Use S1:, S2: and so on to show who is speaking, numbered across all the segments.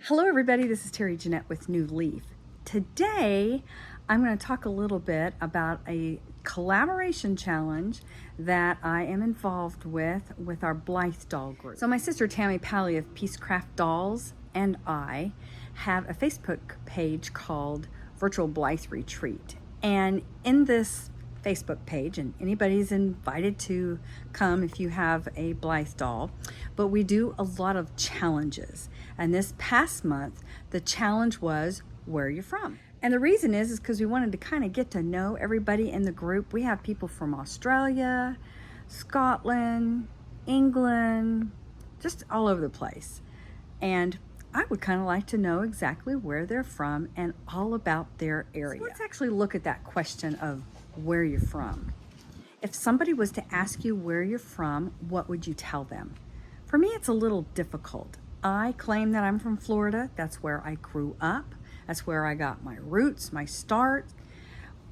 S1: Hello everybody, this is Terry Jeanette with New Leaf. Today I'm going to talk a little bit about a collaboration challenge that I am involved with our Blythe doll group. So my sister Tammy Pally of Peacecraft Dolls and I have a Facebook page called Virtual Blythe Retreat, and in this Facebook page, and anybody's invited to come if you have a Blythe doll, but we do a lot of challenges. And this past month, the challenge was, where are you from? And the reason is because we wanted to kind of get to know everybody in the group. We have people from Australia, Scotland, England, just all over the place. And I would kind of like to know exactly where they're from and all about their area. So let's actually look at that question of where you're from. If somebody was to ask you where you're from, what would you tell them? For me, it's a little difficult. I claim that I'm from Florida. That's where I grew up. That's where I got my roots, my start.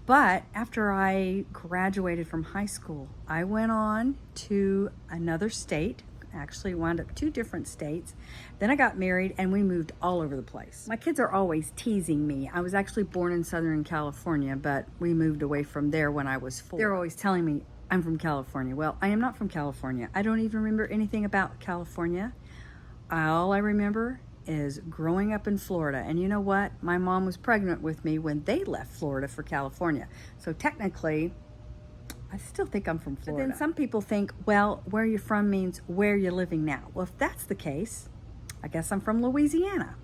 S1: But after I graduated from high school, I went on to another state, actually wound up 2 different states. Then I got married and we moved all over the place. My kids are always teasing me. I was actually born in Southern California, but we moved away from there when I was 4. They're always telling me I'm from California. Well, I am not from California. I don't even remember anything about California. All I remember is growing up in Florida. And you know what? My mom was pregnant with me when they left Florida for California. So technically, I still think I'm from Florida. But then some people think, well, where you're from means where you're living now. Well, if that's the case, I guess I'm from Louisiana.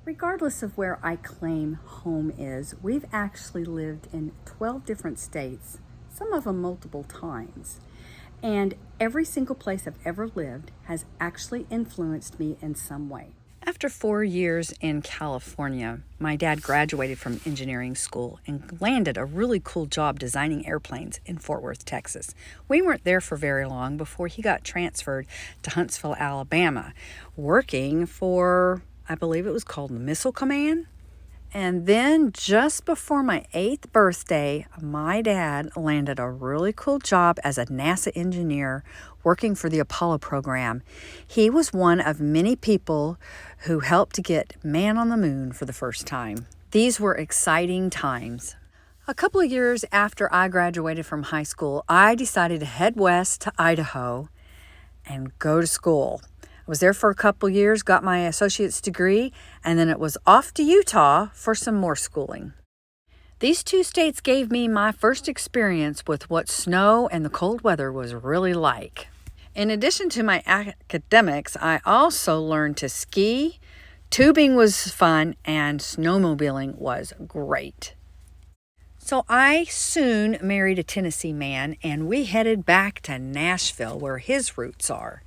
S1: Regardless of where I claim home is, we've actually lived in 12 different states, some of them multiple times. And every single place I've ever lived has actually influenced me in some way. After 4 years in California, my dad graduated from engineering school and landed a really cool job designing airplanes in Fort Worth, Texas. We weren't there for very long before he got transferred to Huntsville, Alabama, working for, I believe it was called the Missile Command. And then just before my 8th birthday, my dad landed a really cool job as a NASA engineer working for the Apollo program. He was one of many people who helped to get man on the moon for the first time. These were exciting times. A couple of years after I graduated from high school, I decided to head west to Idaho and go to school. I was there for a couple years, got my associate's degree, and then it was off to Utah for some more schooling. These 2 states gave me my first experience with what snow and the cold weather was really like. In addition to my academics, I also learned to ski, tubing was fun, and snowmobiling was great. So I soon married a Tennessee man, and we headed back to Nashville, where his roots are.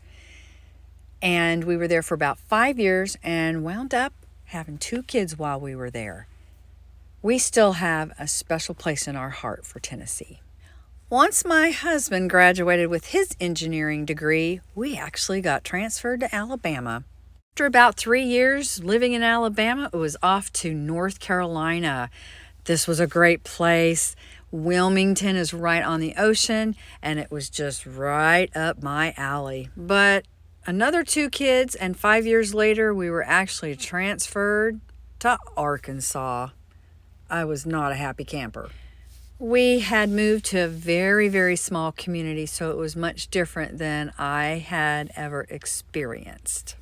S1: And we were there for about 5 years and wound up having 2 kids while we were there. We still have a special place in our heart for Tennessee. Once my husband graduated with his engineering degree, we actually got transferred to Alabama. After about 3 years living in Alabama, it was off to North Carolina. This was a great place. Wilmington is right on the ocean, and it was just right up my alley. But another 2 kids, and 5 years later, we were actually transferred to Arkansas. I was not a happy camper. We had moved to a very, very small community, so it was much different than I had ever experienced.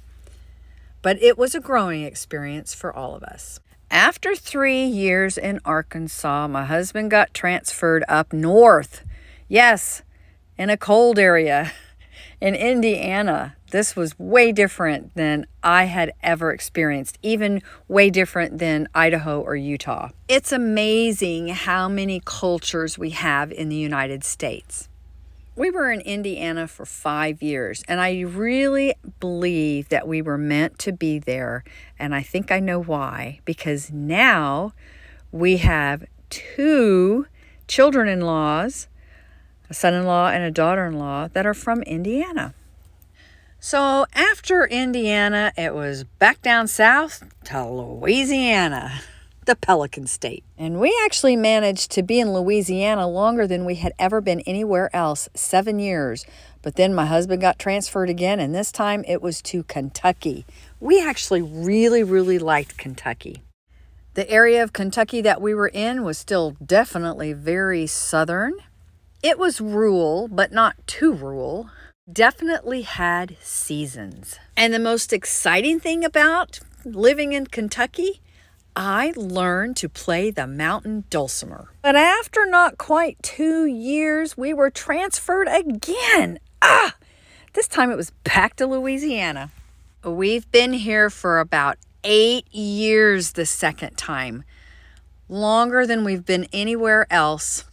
S1: But it was a growing experience for all of us. After 3 years in Arkansas, my husband got transferred up north. Yes, in a cold area. In Indiana. This was way different than I had ever experienced, even way different than Idaho or Utah. It's amazing how many cultures we have in the United States. We were in Indiana for 5 years, and I really believe that we were meant to be there, and I think I know why, because now we have 2 children-in-laws, a son-in-law and a daughter-in-law, that are from Indiana. So after Indiana, it was back down south to Louisiana, the Pelican State. And we actually managed to be in Louisiana longer than we had ever been anywhere else, 7 years. But then my husband got transferred again, and this time it was to Kentucky. We actually really liked Kentucky. The area of Kentucky that we were in was still definitely very southern. It was rural, but not too rural. Definitely had seasons. And the most exciting thing about living in Kentucky, I learned to play the mountain dulcimer. But after not quite 2 years, we were transferred again. This time it was back to Louisiana. We've been here for about 8 years the second time. Longer than we've been anywhere else.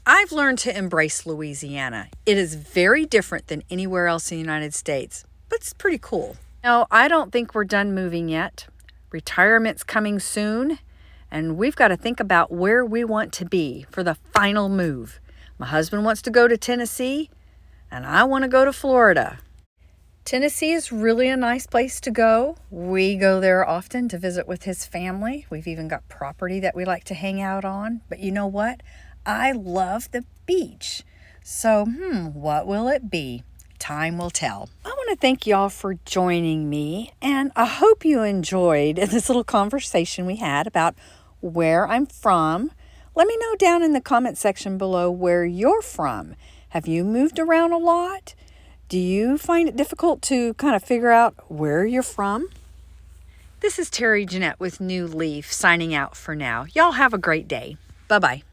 S1: I've learned to embrace Louisiana. It is very different than anywhere else in the United States, but it's pretty cool. No, I don't think we're done moving yet. Retirement's coming soon, and we've got to think about where we want to be for the final move. My husband wants to go to Tennessee, and I want to go to Florida. Tennessee is really a nice place to go. We go there often to visit with his family. We've even got property that we like to hang out on. But you know what? I love the beach. So, what will it be? Time will tell. I want to thank y'all for joining me, and I hope you enjoyed this little conversation we had about where I'm from. Let me know down in the comment section below where you're from. Have you moved around a lot? Do you find it difficult to kind of figure out where you're from? This is Terry Jeanette with New Leaf signing out for now. Y'all have a great day. Bye-bye.